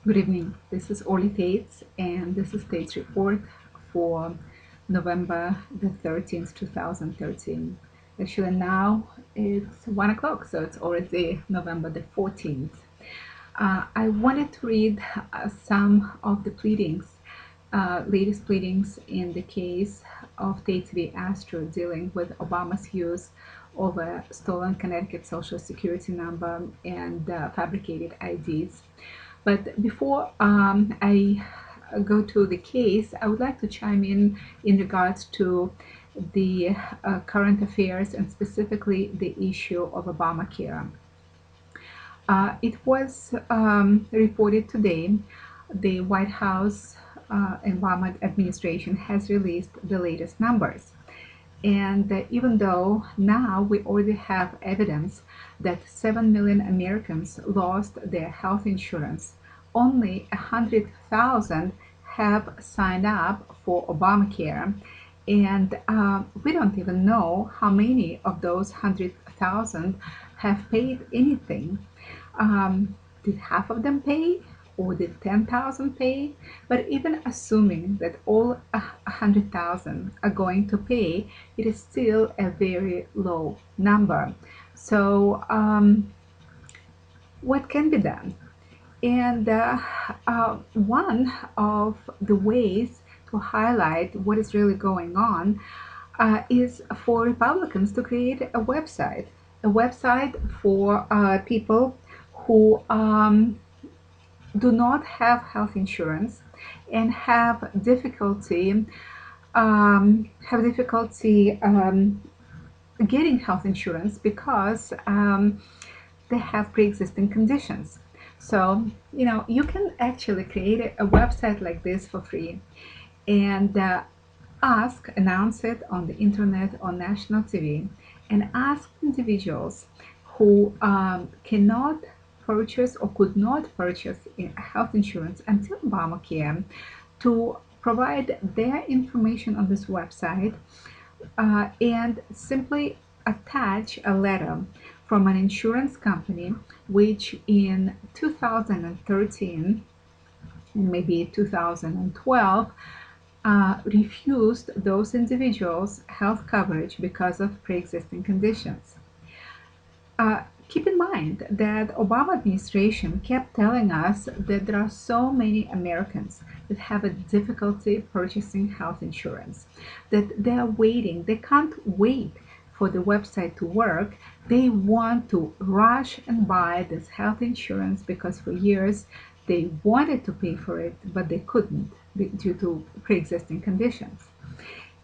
Good evening. This is Orly Taitz, and this is Taitz Report for November the 13th, 2013. Actually, now it's 1 o'clock, so it's already November the 14th. I wanted to read some of the pleadings, latest pleadings in the case of Taitz v. Astro dealing with Obama's use of a stolen Connecticut Social Security number and fabricated IDs. But before I go to the case, I would like to chime in regards to the current affairs and specifically the issue of Obamacare. It was reported today the White House Obama administration has released the latest numbers. And even though now we already have evidence that 7 million Americans lost their health insurance, only 100,000 have signed up for Obamacare. And we don't even know how many of those 100,000 have paid anything. Did half of them pay? Or did 10,000 pay? But even assuming that all 100,000 are going to pay, it is still a very low number. So, what can be done? And one of the ways to highlight what is really going on is for Republicans to create a website for people who do not have health insurance and have difficulty getting health insurance because they have pre-existing conditions. So you can actually create a website like this for free and announce it on the internet, on national TV, and ask individuals who cannot purchase or could not purchase health insurance until Obamacare to provide their information on this website and simply attach a letter from an insurance company which in 2013 and maybe 2012 refused those individuals health coverage because of pre-existing conditions. Keep in mind that Obama administration kept telling us that there are so many Americans that have a difficulty purchasing health insurance, that they are waiting, they can't wait for the website to work. They want to rush and buy this health insurance because for years they wanted to pay for it, but they couldn't due to pre-existing conditions.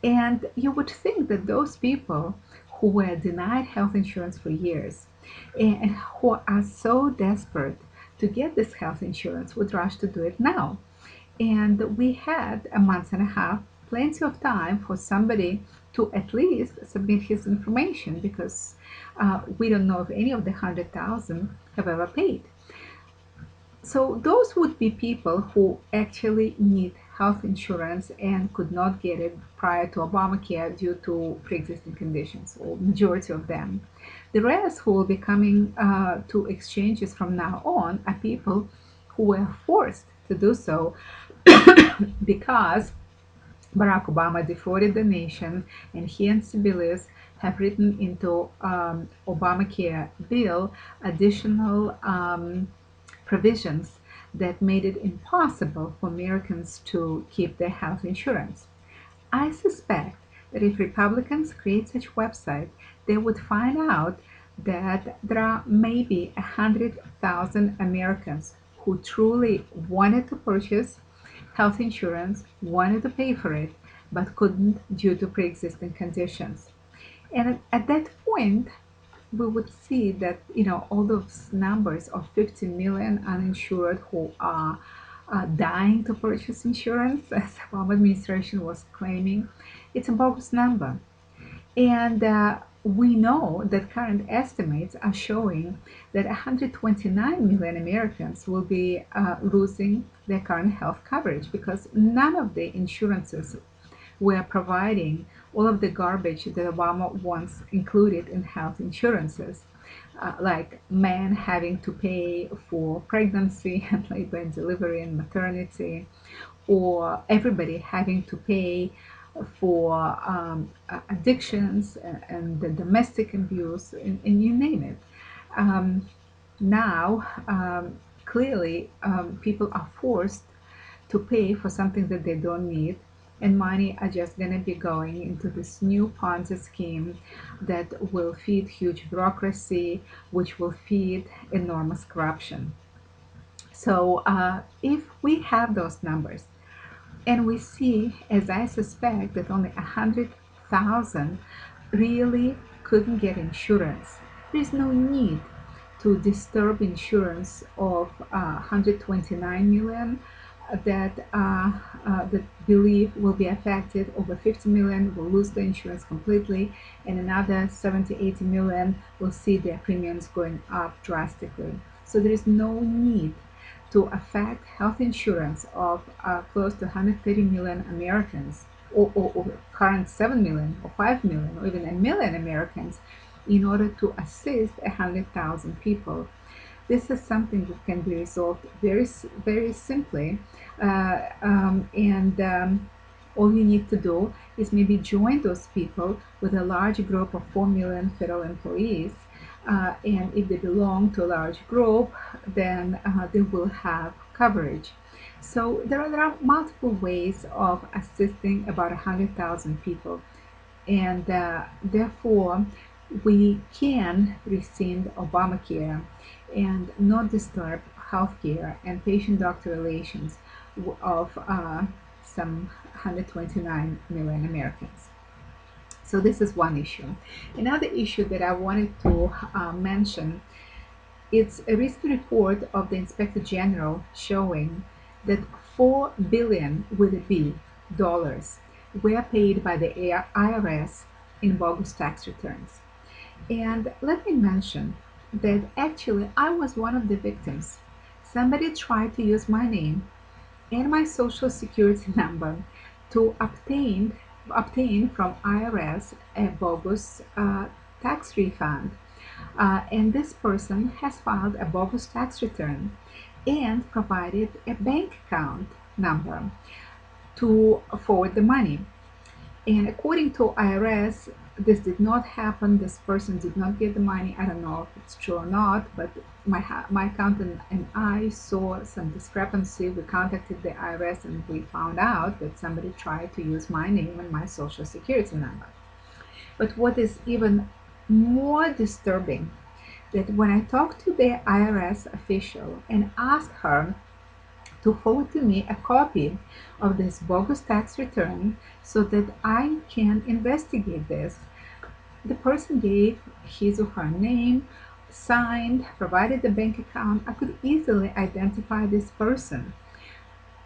And you would think that those people who were denied health insurance for years and who are so desperate to get this health insurance would rush to do it now. And we had a month and a half, plenty of time for somebody to at least submit his information because we don't know if any of the 100,000 have ever paid. So those would be people who actually need health insurance and could not get it prior to Obamacare due to pre-existing conditions, or majority of them. The rest who will be coming to exchanges from now on are people who were forced to do so because Barack Obama defrauded the nation, and he and Sebelius have written into Obamacare bill additional provisions that made it impossible for Americans to keep their health insurance. I suspect that if Republicans create such website, they would find out that there are maybe 100,000 Americans who truly wanted to purchase health insurance, wanted to pay for it, but couldn't due to pre-existing conditions. And at that point, we would see that all those numbers of 50 million uninsured who are dying to purchase insurance, as the Obama administration was claiming, it's a bogus number. And we know that current estimates are showing that 129 million Americans will be losing their current health coverage because none of the insurances were providing all of the garbage that Obama wants included in health insurances. like men having to pay for pregnancy and labor and delivery and maternity, or everybody having to pay for addictions and the domestic abuse, and you name it. Um, Now, clearly, people are forced to pay for something that they don't need, and money are just going to be going into this new Ponzi scheme that will feed huge bureaucracy, which will feed enormous corruption. So, if we have those numbers, and we see, as I suspect, that only 100,000 really couldn't get insurance. There's no need to disturb insurance of 129 million that believe will be affected. Over 50 million will lose the insurance completely, and another 70, 80 million will see their premiums going up drastically. So there is no need to affect health insurance of close to 130 million Americans, or current 7 million, or 5 million, or even a million Americans, in order to assist 100,000 people. This is something that can be resolved very simply, and all you need to do is maybe join those people with a large group of 4 million federal employees. And if they belong to a large group, then they will have coverage. So there are multiple ways of assisting about 100,000 people, and therefore we can rescind Obamacare and not disturb healthcare and patient-doctor relations of some 129 million Americans. So this is one issue. Another issue that I wanted to mention, it's a recent report of the Inspector General showing that 4 billion with a B dollars were paid by the IRS in bogus tax returns. And let me mention that actually I was one of the victims. Somebody tried to use my name and my social security number to obtain from IRS a bogus tax refund. And this person has filed a bogus tax return and provided a bank account number to forward the money. And according to IRS, this did not happen. This person did not get the money. I don't know if it's true or not, but my accountant and I saw some discrepancy. We contacted the IRS and we found out that somebody tried to use my name and my social security number. But what is even more disturbing, that when I talked to the IRS official and asked her to forward to me a copy of this bogus tax return so that I can investigate this, the person gave his or her name, signed, provided the bank account. I could easily identify this person.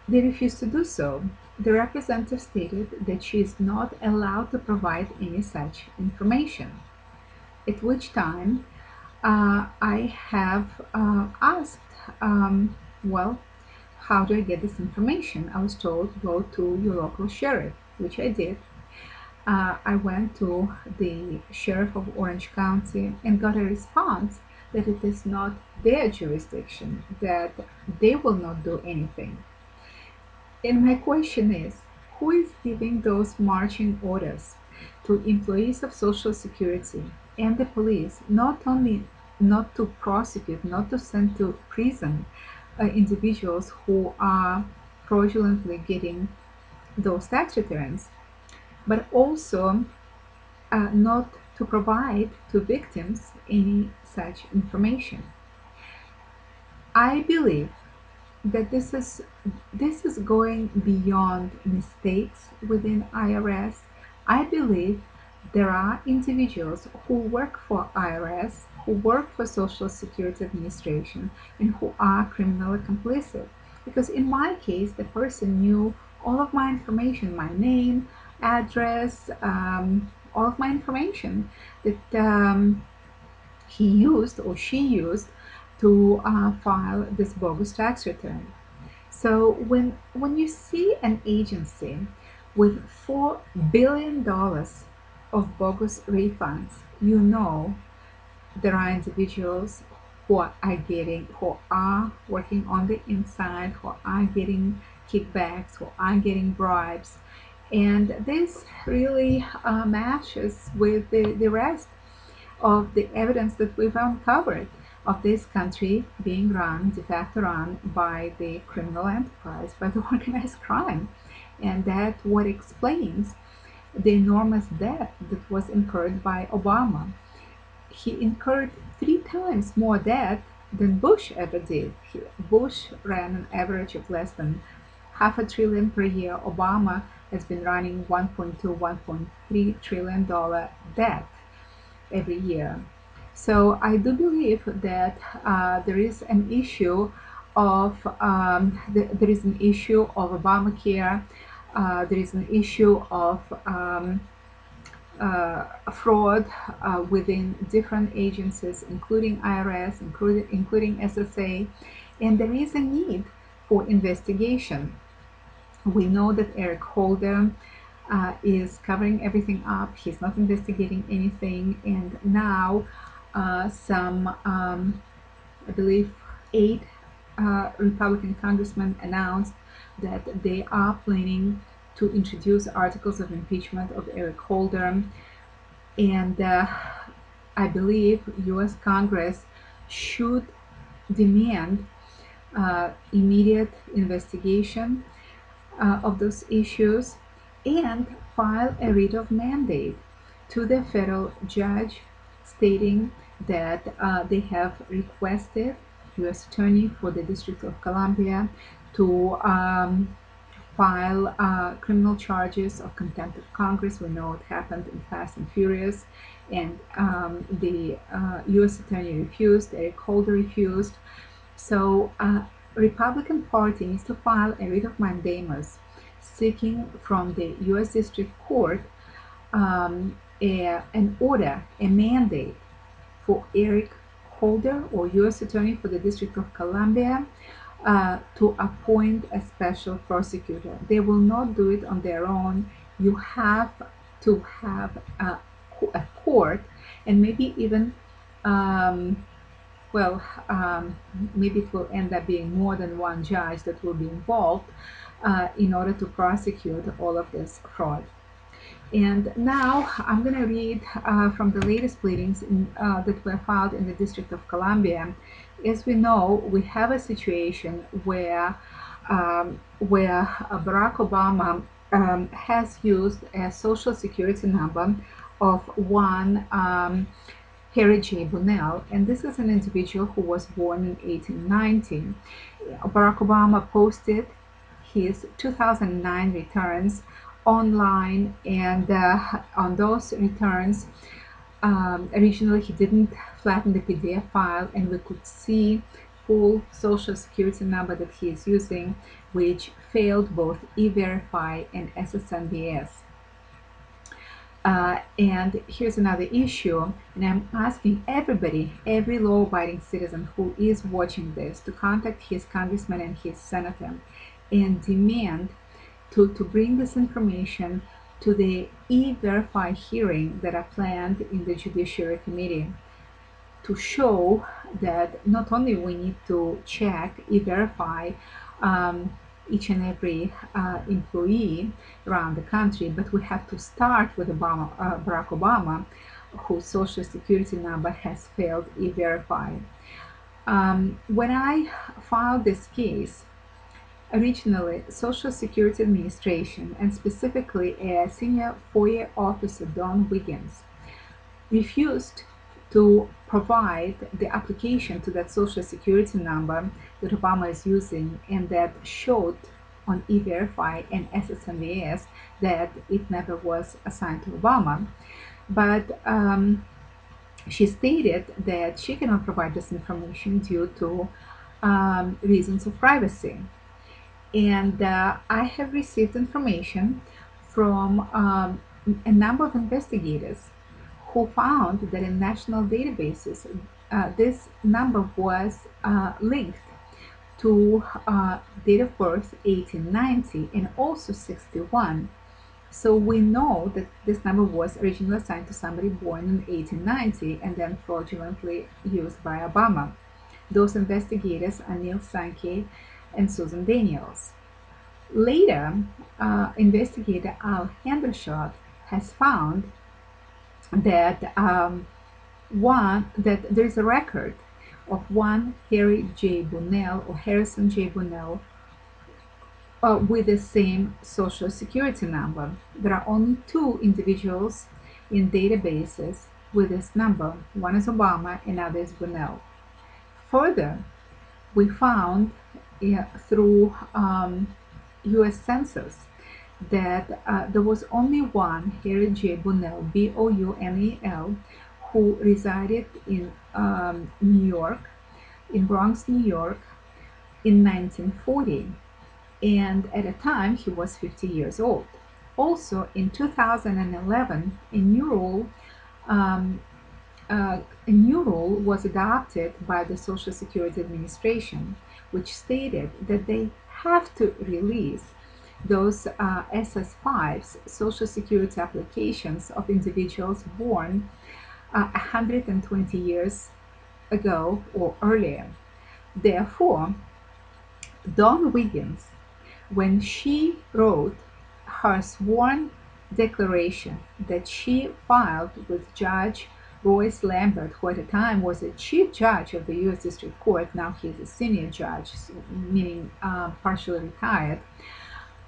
They refused to do so. The representative stated that she is not allowed to provide any such information. At which time I have asked, well, how do I get this information? I was told go to your local sheriff, which I did. I went to the sheriff of Orange County and got a response that it is not their jurisdiction, that they will not do anything. And my question is, who is giving those marching orders to employees of Social Security and the police, not only not to prosecute, not to send to prison individuals who are fraudulently getting those tax returns, but also not to provide to victims any such information? I believe that this is going beyond mistakes within IRS. I believe there are individuals who work for IRS, who work for Social Security Administration, and who are criminally complicit. Because in my case, the person knew all of my information, my name, address, all of my information that he used or she used to file this bogus tax return. So when you see an agency with $4 billion of bogus refunds, you know there are individuals who are working on the inside, who are getting kickbacks, who are getting bribes, and this really matches with the rest of the evidence that we've uncovered of this country being run, de facto run, by the criminal enterprise, by the organized crime. And that's what explains the enormous debt that was incurred by Obama. He incurred 3 times more debt than Bush ever did. Bush ran an average of less than half a trillion per year. Obama has been running 1.2, $1.3 trillion debt every year. So I do believe that there is an issue of there is an issue of Obamacare. There is an issue of fraud within different agencies, including IRS, including SSA, and there is a need for investigation. We know that Eric Holder is covering everything up. He's not investigating anything, and now I believe, 8 Republican congressmen announced that they are planning to introduce articles of impeachment of Eric Holder, and I believe U.S. Congress should demand immediate investigation of those issues and file a writ of mandate to the federal judge stating that they have requested U.S. Attorney for the District of Columbia to file criminal charges of contempt of Congress. We know it happened in Fast and Furious, and the U.S. Attorney refused, Eric Holder refused. So Republican Party needs to file a writ of mandamus seeking from the U.S. District Court an order, a mandate for Eric Holder or U.S. Attorney for the District of Columbia to appoint a special prosecutor. They will not do it on their own. You have to have a court, and maybe even maybe it will end up being more than one judge that will be involved in order to prosecute all of this fraud. And now I'm going to read from the latest pleadings that were filed in the District of Columbia. As we know, we have a situation where Barack Obama has used a social security number of one Harry J. Bunnell, and this is an individual who was born in 1890. Barack Obama posted his 2009 returns online, and on those returns, originally he didn't flatten the PDF file, and we could see full social security number that he is using, which failed both E-Verify and SSNBS. And here's another issue, and I'm asking everybody, every law-abiding citizen who is watching this, to contact his congressman and his senator and demand to bring this information to the E-Verify hearing that are planned in the Judiciary Committee, to show that not only we need to check E-Verify each and every employee around the country, but we have to start with Barack Obama, whose social security number has failed E-Verify. When I filed this case, originally, Social Security Administration, and specifically a senior FOIA officer, Don Wiggins, refused to provide the application to that Social Security number that Obama is using, and that showed on E-Verify and SSNBS that it never was assigned to Obama. But she stated that she cannot provide this information due to reasons of privacy. And I have received information from a number of investigators who found that in national databases, this number was linked to date of birth 1890 and also 61. So we know that this number was originally assigned to somebody born in 1890 and then fraudulently used by Obama. Those investigators are Neil Sankey and Susan Daniels. Later, investigator Al Hendershot has found that that there is a record of one Harry J. Bunnell or Harrison J. Bunnell with the same social security number. There are only two individuals in databases with this number. One is Obama, another is Bunnell. Further, we found through U.S. Census that there was only one Harry J. Bunnell, Bounel, who resided in New York, in Bronx, New York, in 1940, and at the time he was 50 years old. Also, in 2011, um, a new rule was adopted by the Social Security Administration, which stated that they have to release those SS5s, Social Security applications of individuals born 120 years ago or earlier. Therefore, Dawn Wiggins, when she wrote her sworn declaration that she filed with Judge Royce Lambert, who at the time was a chief judge of the U.S. District Court, now he's a senior judge, meaning partially retired,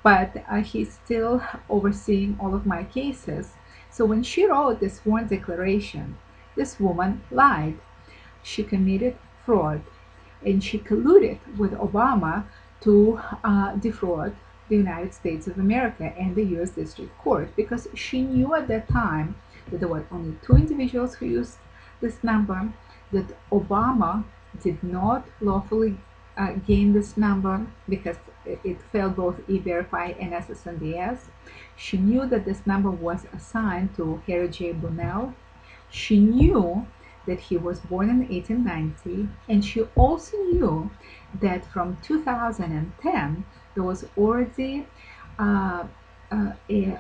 but he's still overseeing all of my cases. So when she wrote this sworn declaration, this woman lied. She committed fraud and she colluded with Obama to defraud the United States of America and the U.S. District Court because she knew at that time that there were only two individuals who used this number, that Obama did not lawfully gain this number because it failed both E-Verify and SSNDS. She knew that this number was assigned to Harry J. Bunnell. She knew that he was born in 1890, and she also knew that from 2010 there was already a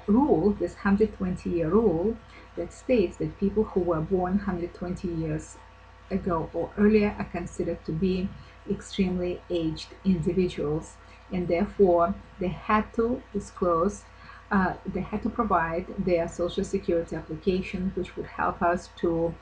rule, this 120-year rule, that states that people who were born 120 years ago or earlier are considered to be extremely aged individuals, and therefore they had to disclose, they had to provide their social security application, which would help us to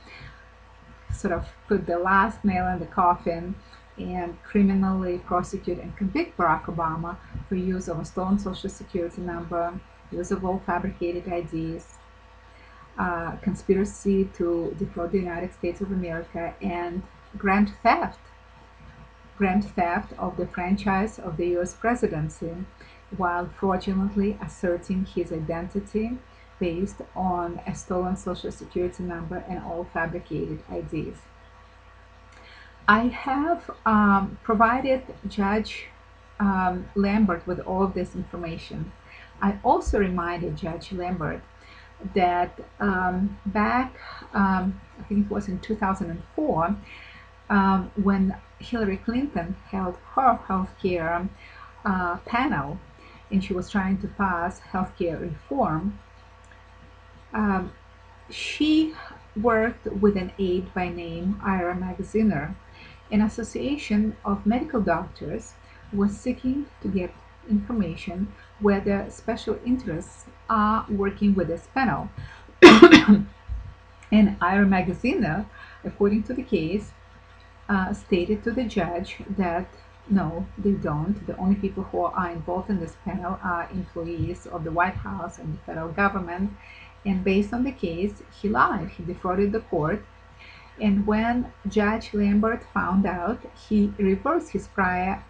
sort of put the last nail in the coffin and criminally prosecute and convict Barack Obama for use of a stolen social security number, use of all fabricated IDs, conspiracy to defraud the United States of America, and grand theft of the franchise of the US presidency while fraudulently asserting his identity based on a stolen social security number and all fabricated IDs. I have provided Judge Lambert with all of this information. I also reminded Judge Lambert that back, I think it was in 2004, when Hillary Clinton held her healthcare panel and she was trying to pass healthcare reform, she worked with an aide by name Ira Magaziner. An association of medical doctors was seeking to get information whether special interests are working with this panel. And Ira Magaziner, according to the case, stated to the judge that no, they don't. The only people who are involved in this panel are employees of the White House and the federal government. And based on the case, he lied. He defrauded the court. And when Judge Lambert found out, he reversed his prior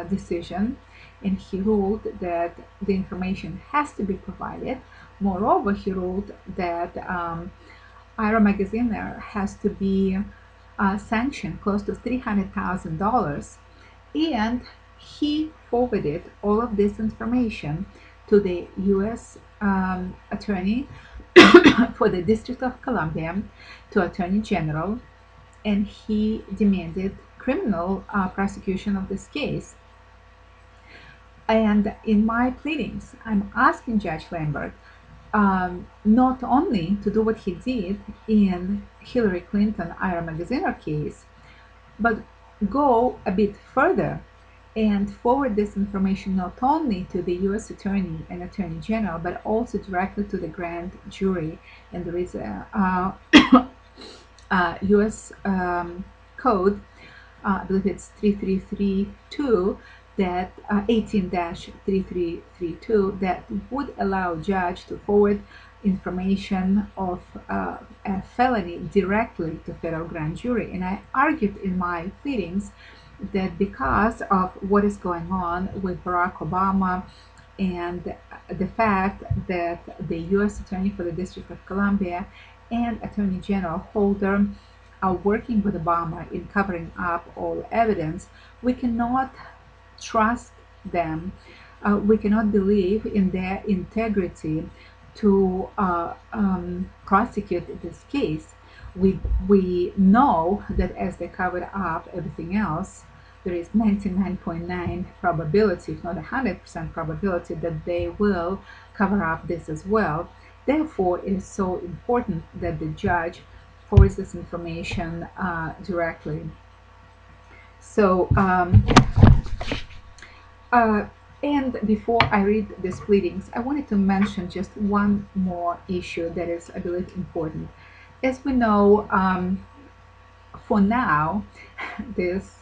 decision and he ruled that the information has to be provided. Moreover, he ruled that Ira Magaziner has to be sanctioned close to $300,000, and he forwarded all of this information to the U.S. Attorney for the District of Columbia, to Attorney General, and he demanded criminal prosecution of this case. And in my pleadings, I'm asking Judge Lambert not only to do what he did in Hillary Clinton IRA Magaziner case, but go a bit further and forward this information not only to the U.S. Attorney and Attorney General, but also directly to the grand jury. And there is a U.S. Code, I believe it's 3332, that 18-3332, that would allow a judge to forward information of a felony directly to federal grand jury. And I argued in my pleadings that because of what is going on with Barack Obama and the fact that the U.S. Attorney for the District of Columbia and Attorney General Holder are working with Obama in covering up all evidence, we cannot trust them. We cannot believe in their integrity to prosecute this case. We know that as they covered up everything else, there is 99.9 probability, if not 100% probability, that they will cover up this as well. Therefore, it is so important that the judge forwards this information directly. So, uh, and before I read these pleadings, I wanted to mention just one more issue that is, I believe, important. As we know, for now, this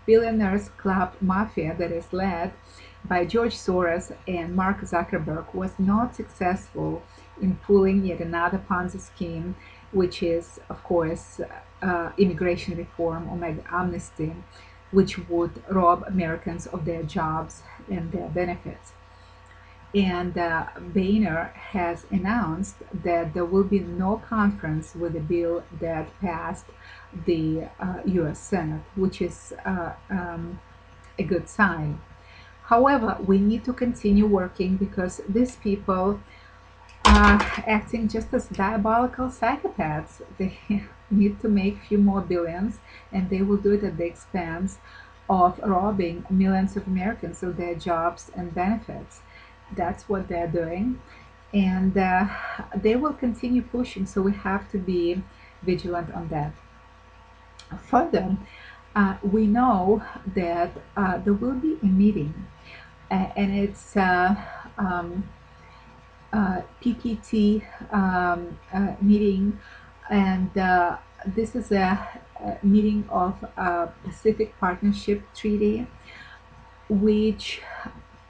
billionaires club mafia that is led by George Soros and Mark Zuckerberg was not successful in pulling yet another Ponzi scheme, which is, of course, immigration reform or mega amnesty, which would rob Americans of their jobs and their benefits. And Boehner has announced that there will be no conference with the bill that passed the US Senate, which is a good sign. However, we need to continue working because these people are acting just as diabolical psychopaths. They need to make a few more billions, and they will do it at the expense of robbing millions of Americans of their jobs and benefits. That's what they're doing, and they will continue pushing, so we have to be vigilant on that. Further, we know that there will be a meeting, and it's um, PPT meeting, and this is a meeting of Pacific Partnership Treaty, which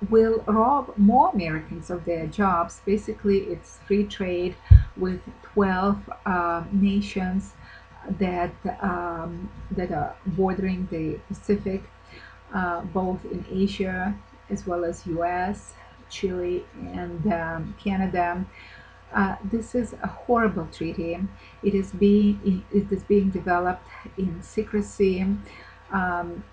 will rob more Americans of their jobs. Basically, it's free trade with 12 nations that are bordering the Pacific, both in Asia as well as U.S., Chile, and Canada. This is a horrible treaty. It is being developed in secrecy. Um,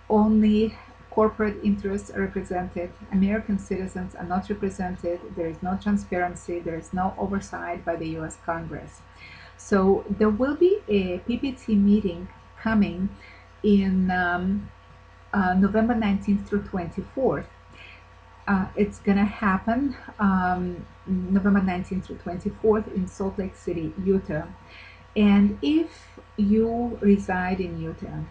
Only corporate interests are represented. American citizens are not represented. There is no transparency. There is no oversight by the U.S. Congress. So there will be a PPT meeting coming in November 19th through 24th. It's going to happen November 19th through 24th in Salt Lake City, Utah. And if you reside in Utah,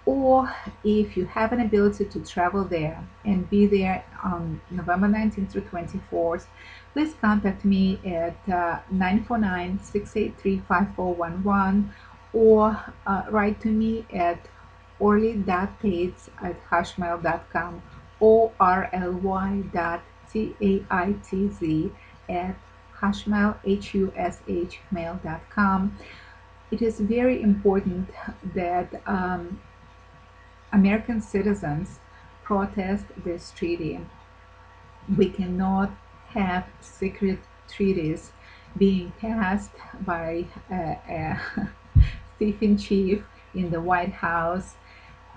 or if you have an ability to travel there and be there on November 19th through 24th, please contact me at 949-683-5411 or write to me at orly.taitz@hashmail.com, orly.taitz at hashmail.com. It is very important that American citizens protest this treaty. We cannot have secret treaties being passed by a thief in chief in the White House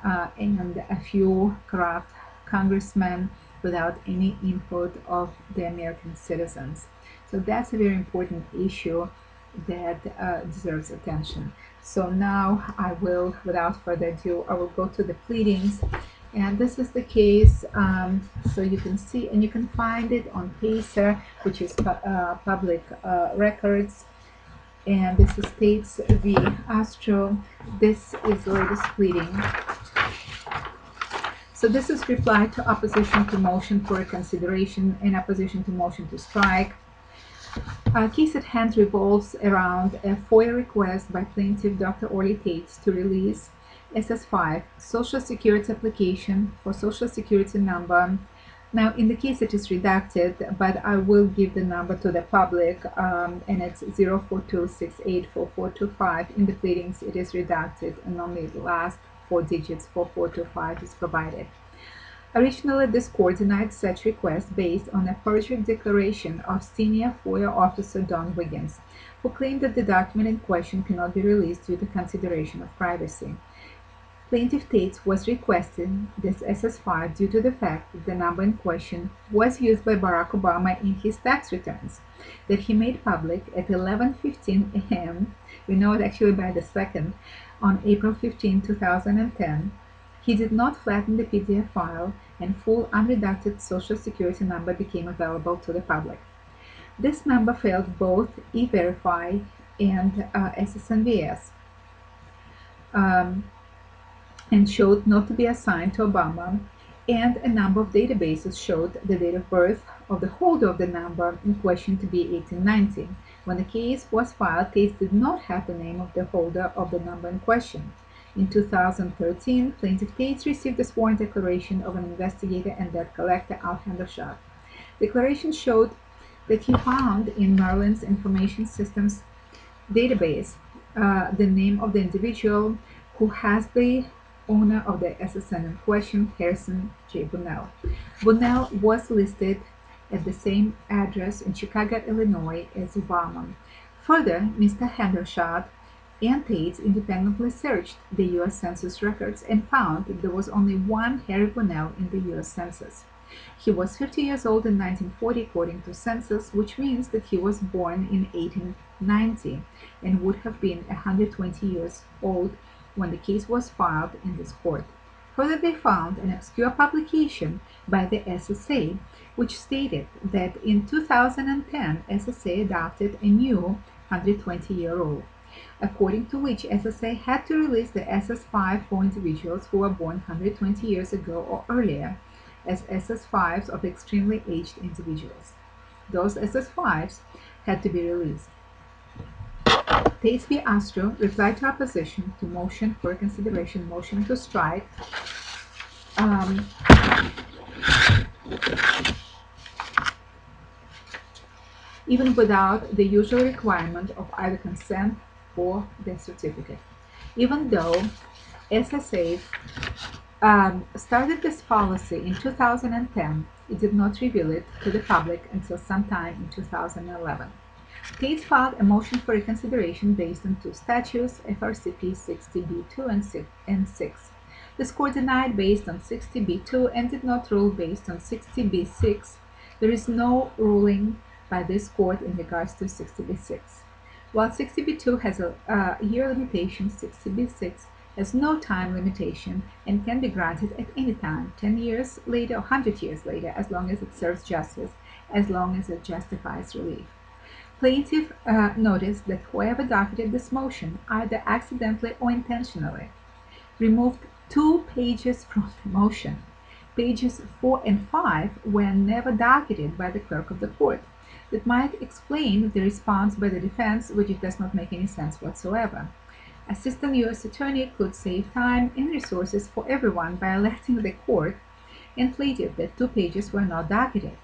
and a few corrupt congressmen without any input of the American citizens. So that's a very important issue that deserves attention. So now I will, without further ado, I will go to the pleadings, And this is the case, so you can see and you can find it on PACER, which is public records. And this is Taitz v. Astro. This is latest pleading. So this is reply to opposition to motion for reconsideration and opposition to motion to strike. Case at hand revolves around a FOIA request by plaintiff Dr. Orly Taitz to release SS5 Social Security application for Social Security number. Now, in the case it is redacted, but I will give the number to the public, and it's 042684425. In the pleadings, it is redacted, and only the last four digits 4425 is provided. Originally, this court denied such request based on a perjured declaration of senior FOIA officer Don Wiggins, who claimed that the document in question cannot be released due to consideration of privacy. Plaintiff Taitz was requesting this SS5 due to the fact that the number in question was used by Barack Obama in his tax returns that he made public at 11:15 a.m. We know it actually by the 2nd, on April 15, 2010. He did not flatten the PDF file, and full unredacted Social Security number became available to the public. This number failed both E-Verify and SSNVS, and showed not to be assigned to Obama, and a number of databases showed the date of birth of the holder of the number in question to be 1890. When the case was filed, Taitz did not have the name of the holder of the number in question. In 2013, Plaintiff Taitz received a sworn declaration of an investigator and debt collector, Al Hendershot. Declaration showed that he found in Maryland's information systems database the name of the individual who has the owner of the SSN in question, Harrison J. Bunnell. Bunnell was listed at the same address in Chicago, Illinois as Obama. Further, Mr. Hendershot and Taitz independently searched the U.S. Census records and found that there was only one Harry Bunnell in the U.S. Census. He was 50 years old in 1940 according to census, which means that he was born in 1890 and would have been 120 years old when the case was filed in this court. Further, they found an obscure publication by the SSA, which stated that in 2010, SSA adopted a new 120-year rule, according to which SSA had to release the SS5 for individuals who were born 120 years ago or earlier as SS5s of extremely aged individuals. Those SS5s had to be released. Taitz v. Astro replied to opposition to motion for reconsideration, motion to strike. Even without the usual requirement of either consent or death certificate. Even though SSA started this policy in 2010, it did not reveal it to the public until sometime in 2011. Taitz filed a motion for reconsideration based on two statutes, FRCP 60b2 and 6. This court denied based on 60b2 and did not rule based on 60b6. There is no ruling by this court in regards to 60b6. While 60b2 has a year limitation, 60b6 has no time limitation and can be granted at any time, 10 years later or 100 years later, as long as it serves justice, as long as it justifies relief. Plaintiff noticed that whoever docketed this motion, either accidentally or intentionally, removed 2 pages from the motion. Pages 4 and 5 were never docketed by the clerk of the court. That might explain the response by the defense, which does not make any sense whatsoever. Assistant U.S. Attorney could save time and resources for everyone by alerting the court and plaintiff that 2 pages were not docketed.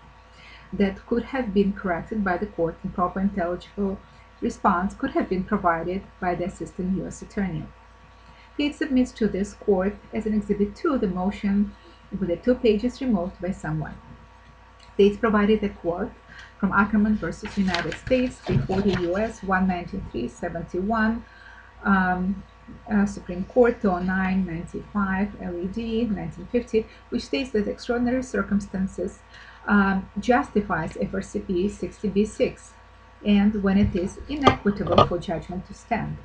That could have been corrected by the court, and proper intelligible response could have been provided by the Assistant U.S. Attorney. Taitz submits to this court as an Exhibit 2 the motion with the 2 pages removed by someone. Taitz provided a quote from Ackerman versus United States, 340 U.S. 193-71, Supreme Court 209-95 LED 1950, which states that extraordinary circumstances justifies FRCP 60b6 and when it is inequitable for judgment to stand.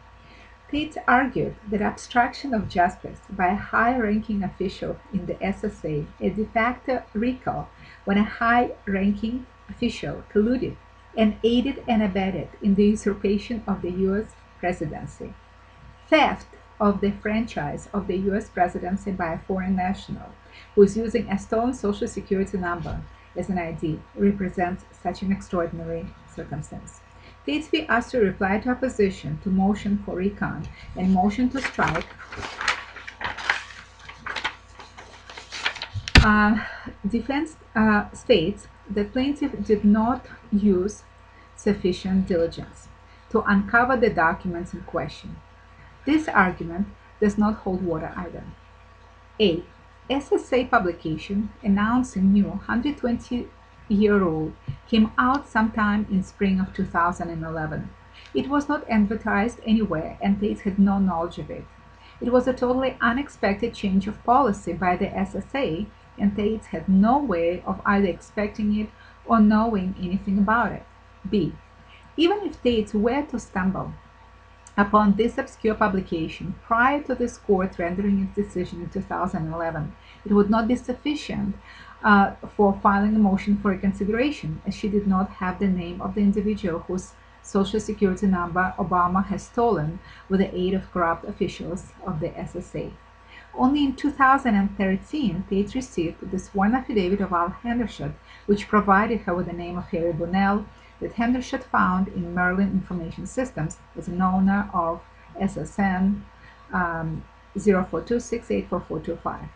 Taitz argued that obstruction of justice by a high-ranking official in the SSA, a de facto recall when a high-ranking official colluded and aided and abetted in the usurpation of the U.S. presidency. Theft of the franchise of the U.S. presidency by a foreign national who is using a stolen Social Security number as an ID represents such an extraordinary circumstance. Taitz v. asked to reply to opposition to motion for recon and motion to strike. Defense states that plaintiff did not use sufficient diligence to uncover the documents in question. This argument does not hold water either. A SSA publication announcing new 120-year rule came out sometime in spring of 2011. It was not advertised anywhere and Taitz had no knowledge of it. It was a totally unexpected change of policy by the SSA and Taitz had no way of either expecting it or knowing anything about it. B. Even if Taitz were to stumble upon this obscure publication prior to this court rendering its decision in 2011, it would not be sufficient for filing a motion for reconsideration, as she did not have the name of the individual whose Social Security number Obama has stolen with the aid of corrupt officials of the SSA. Only in 2013, Taitz received the sworn affidavit of Al Hendershot, which provided her with the name of Harry Bunnell, that Hendershot found in Merlin Information Systems as an owner of SSN 042684425.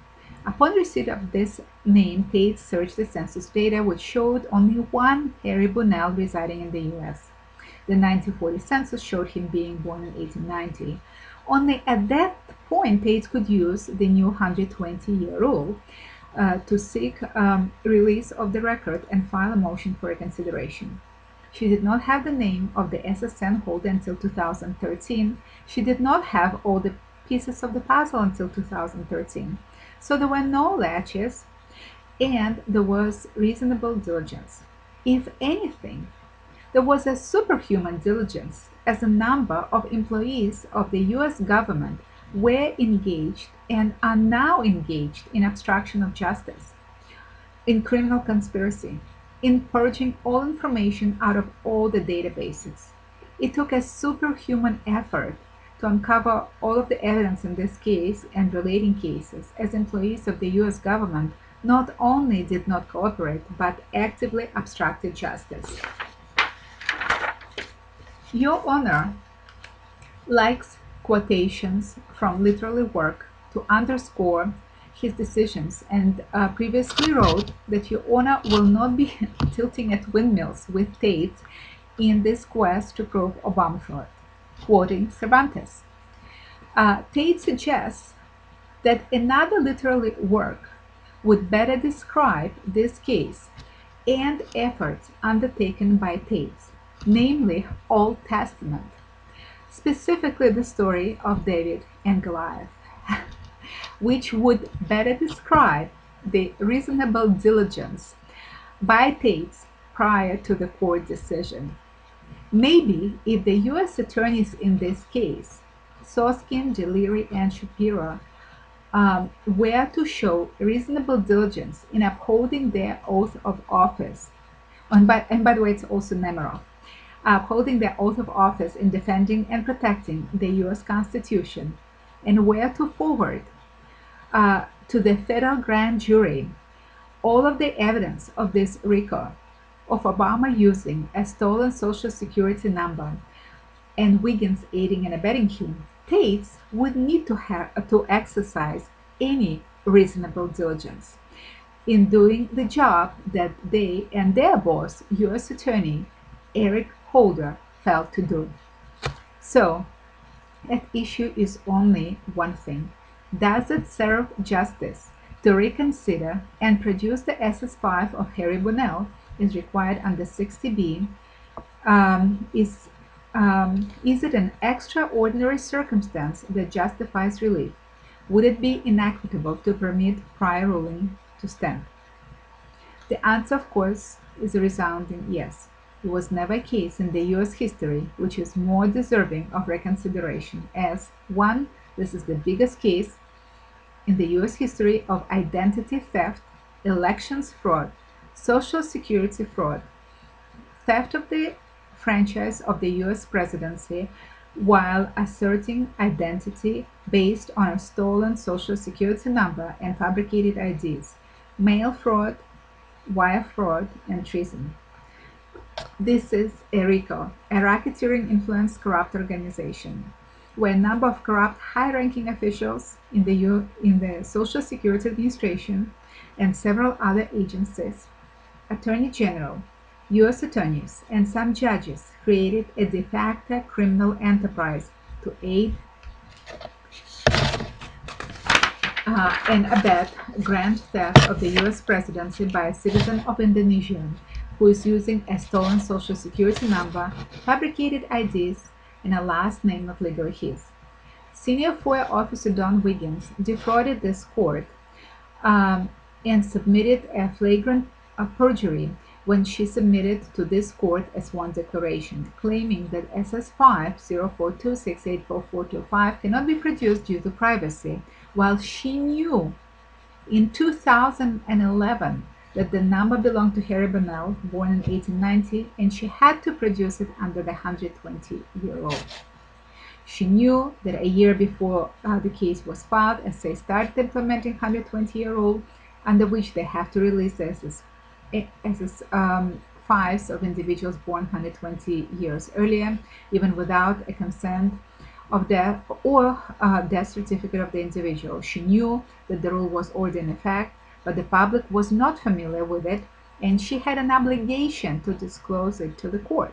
Upon receipt of this name, Taitz searched the census data, which showed only one Harry Bunnell residing in the U.S. The 1940 census showed him being born in 1890. Only at that point, Taitz could use the new 120-year rule to seek release of the record and file a motion for reconsideration. She did not have the name of the SSN holder until 2013. She did not have all the pieces of the puzzle until 2013. So there were no latches and there was reasonable diligence. If anything, there was a superhuman diligence as a number of employees of the U.S. government were engaged and are now engaged in obstruction of justice, in criminal conspiracy, in purging all information out of all the databases. It took a superhuman effort to uncover all of the evidence in this case and relating cases, as employees of the U.S. government not only did not cooperate, but actively obstructed justice. Your Honor likes quotations from literary work to underscore his decisions and previously wrote that Your Honor will not be tilting at windmills with Taitz in this quest to prove Obama fraud. Quoting Cervantes, Taitz suggests that another literary work would better describe this case and efforts undertaken by Taitz, namely Old Testament, specifically the story of David and Goliath, which would better describe the reasonable diligence by Taitz prior to the court decision. Maybe if the U.S. attorneys in this case, Soskin, Deliri, and Shapiro, were to show reasonable diligence in upholding their oath of office, and by the way, it's also Nemiroff, upholding their oath of office in defending and protecting the U.S. Constitution, and were to forward to the federal grand jury all of the evidence of this RICO, of Obama using a stolen Social Security number and Wiggins aiding and abetting him, Taitz would need to exercise any reasonable diligence in doing the job that they and their boss, U.S. Attorney Eric Holder, failed to do. So, at issue is only one thing. Does it serve justice to reconsider and produce the SS5 of Harry Bunnell is required under 60B? Is it an extraordinary circumstance that justifies relief? Would it be inequitable to permit prior ruling to stand? The answer, of course, is a resounding yes. there was never a case in the U.S. history which is more deserving of reconsideration as 1. This is the biggest case in the U.S. history of identity theft, elections fraud, Social Security fraud, theft of the franchise of the U.S. presidency while asserting identity based on a stolen Social Security number and fabricated IDs, mail fraud, wire fraud, and treason. This is a RICO, a racketeering influenced corrupt organization, where a number of corrupt high-ranking officials in the Social Security Administration and several other agencies, Attorney General, U.S. attorneys, and some judges created a de facto criminal enterprise to aid and abet grand theft of the U.S. presidency by a citizen of Indonesia who is using a stolen Social Security number, fabricated IDs, and a last name not legally his. Senior FOIA officer Don Wiggins defrauded this court and submitted a flagrant perjury when she submitted to this court a sworn declaration, claiming that SS5 0426844425 cannot be produced due to privacy, while she knew in 2011 that the number belonged to Harry Bonnell, born in 1890, and she had to produce it under the 120-year-old. She knew that a year before the case was filed, SA started implementing 120-year-old, under which they have to release the SS5s of individuals born 120 years earlier, even without a consent of death or death certificate of the individual. She knew that the rule was already in effect, but the public was not familiar with it, and she had an obligation to disclose it to the court.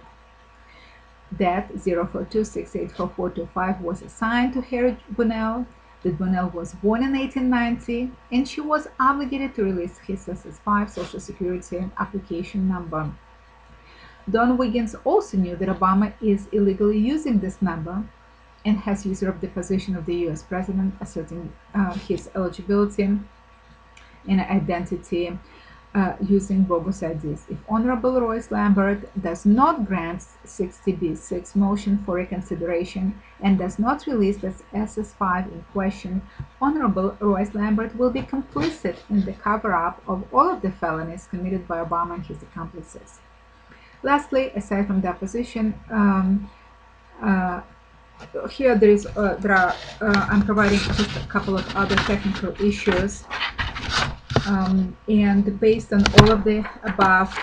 That 0426844425 was assigned to Harry Bonnell, that Bonnell was born in 1890, and she was obligated to release his SS5 Social Security application number. Don Wiggins also knew that Obama is illegally using this number and has usurped the position of the U.S. president, asserting his eligibility and identity using bogus IDs. If Honorable Royce Lambert does not grant 60B6 motion for reconsideration and does not release this SS5 in question, Honorable Royce Lambert will be complicit in the cover-up of all of the felonies committed by Obama and his accomplices. Lastly, aside from deposition, here I'm providing just a couple of other technical issues. And based on all of the above,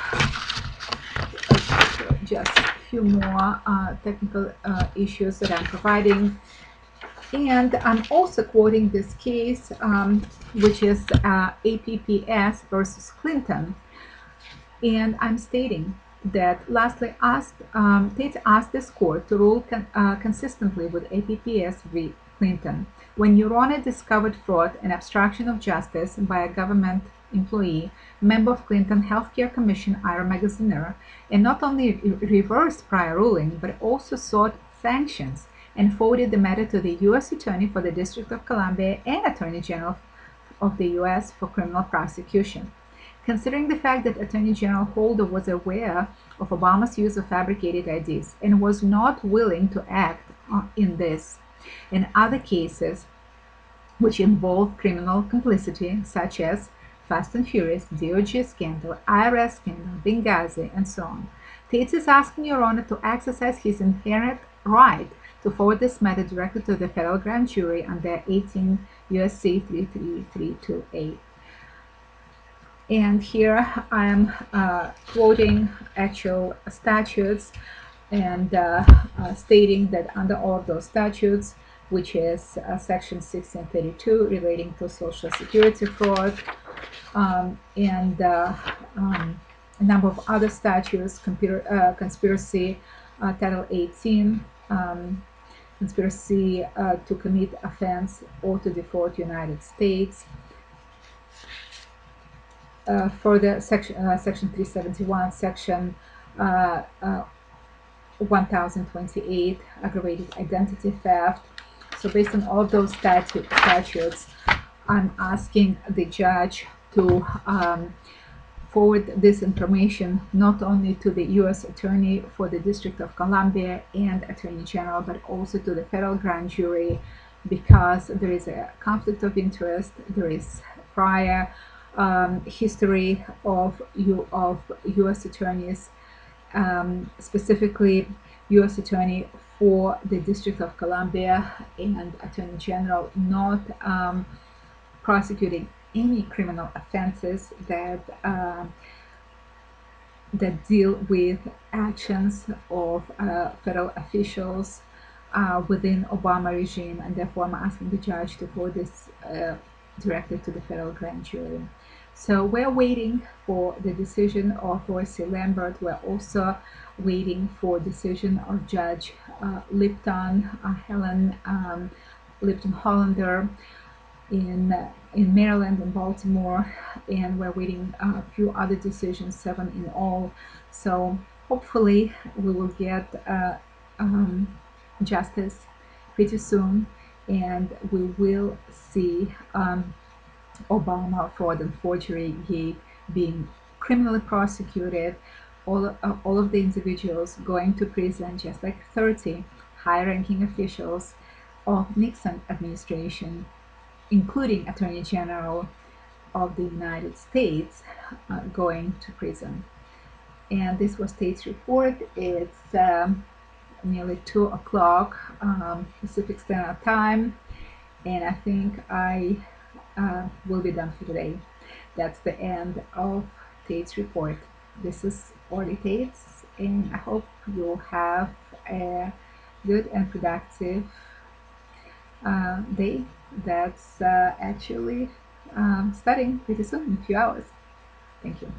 just a few more technical issues that I'm providing. And I'm also quoting this case, which is APPS versus Clinton. And I'm stating that lastly, Taitz asked this court to rule consistently with APPS v. Clinton. When Your Honor discovered fraud and obstruction of justice by a government employee, member of Clinton Healthcare Commission IRA Magaziner, and not only reversed prior ruling, but also sought sanctions and forwarded the matter to the U.S. Attorney for the District of Columbia and Attorney General of the U.S. for criminal prosecution. Considering the fact that Attorney General Holder was aware of Obama's use of fabricated IDs and was not willing to act in this and other cases which involve criminal complicity, such as Fast and Furious, DOJ scandal, IRS scandal, Benghazi, and so on, Taitz is asking Your Honor to exercise his inherent right to forward this matter directly to the federal grand jury under 18 U.S.C. 33328. And here I am quoting actual statutes and stating that under all of those statutes, which is Section 1632 relating to Social Security fraud, and a number of other statutes, conspiracy, Title 18, conspiracy to commit offense or to defraud United States. Further, Section 371, Section 1028, aggravated identity theft. So based on all those statutes, I'm asking the judge to forward this information not only to the U.S. Attorney for the District of Columbia and Attorney General, but also to the federal grand jury, because there is a conflict of interest. There is prior history of U.S. attorneys, specifically U.S. Attorney for the District of Columbia and Attorney General, not prosecuting any criminal offenses that deal with actions of federal officials within Obama regime, and therefore I'm asking the judge to forward this directed to the federal grand jury. So we're waiting for the decision of Royce Lambert. We're also waiting for decision of Judge Helen Lipton Hollander in Maryland and Baltimore, and we're waiting a few other decisions, 7 in all. So hopefully we will get justice pretty soon, and we will see Obama fraud and forgery being criminally prosecuted, all of the individuals going to prison, just like 30 high-ranking officials of Nixon administration, including Attorney General of the United States, going to prison. And this was Taitz Report. It's nearly 2 o'clock Pacific Standard Time, and I think I will be done for today. That's the end of Taitz Report. This is Orly Taitz, and I hope you'll have a good and productive day that's actually starting pretty soon in a few hours. Thank you.